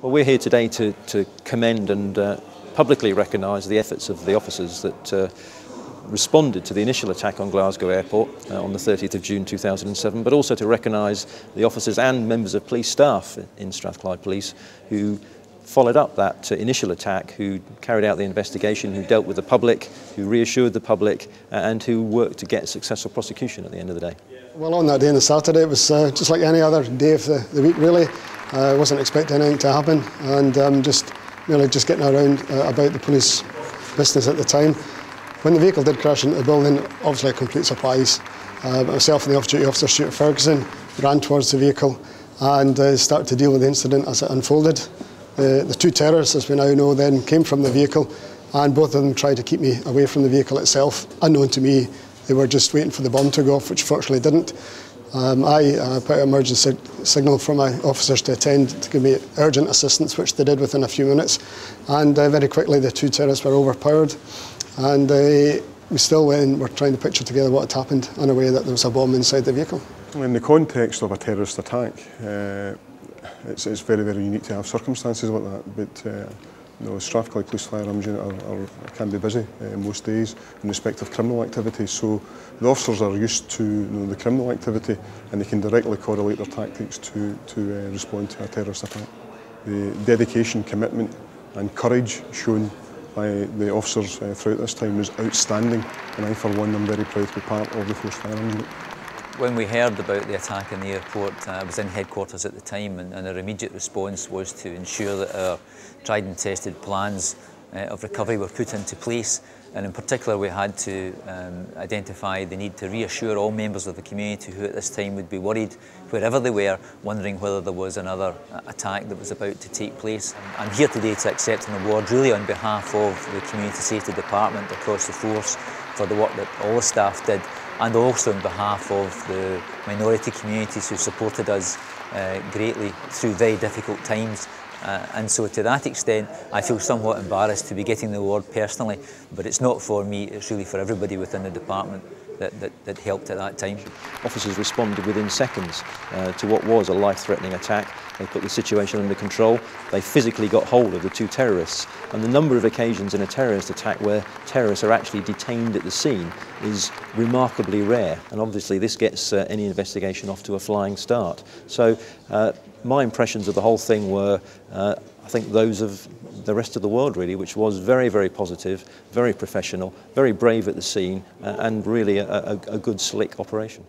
Well, we're here today to commend and publicly recognise the efforts of the officers that responded to the initial attack on Glasgow Airport on the 30th of June 2007, but also to recognise the officers and members of police staff in Strathclyde Police who followed up that initial attack, who carried out the investigation, who dealt with the public, who reassured the public, and who worked to get successful prosecution at the end of the day. Well, on that day on the Saturday, it was just like any other day of the week, really. I wasn't expecting anything to happen, and just getting around about the police business at the time. When the vehicle did crash into the building, obviously a complete surprise. Myself and the off-duty officer, Stuart Ferguson, ran towards the vehicle and started to deal with the incident as it unfolded. The two terrorists, as we now know, then came from the vehicle, and both of them tried to keep me away from the vehicle itself. Unknown to me, they were just waiting for the bomb to go off, which fortunately didn't. I put an emergency signal for my officers to attend to give me urgent assistance, which they did within a few minutes. And very quickly the two terrorists were overpowered, and we still were trying to picture together what had happened, unaware that there was a bomb inside the vehicle. In the context of a terrorist attack, it's very, very unique to have circumstances like that, but Strathclyde Police Firearms Unit can be busy most days in respect of criminal activity, so the officers are used to the criminal activity and they can directly correlate their tactics to respond to a terrorist attack. The dedication, commitment and courage shown by the officers throughout this time was outstanding, and I for one am very proud to be part of the Force Firearms Unit. When we heard about the attack in the airport, I was in headquarters at the time, and our immediate response was to ensure that our tried and tested plans of recovery were put into place. And in particular, we had to identify the need to reassure all members of the community who at this time would be worried, wherever they were, wondering whether there was another attack that was about to take place. I'm here today to accept an award really on behalf of the Community Safety Department across the force for the work that all the staff did, and also on behalf of the minority communities who supported us greatly through very difficult times. And so to that extent, I feel somewhat embarrassed to be getting the award personally, but it's not for me, it's really for everybody within the department that helped at that time. Officers responded within seconds to what was a life-threatening attack. They put the situation under control. They physically got hold of the two terrorists. And the number of occasions in a terrorist attack where terrorists are actually detained at the scene is remarkably rare. And obviously this gets any investigation off to a flying start. So my impressions of the whole thing were, I think, those of the rest of the world, really, which was very, very positive, very professional, very brave at the scene, and really a good, slick operation.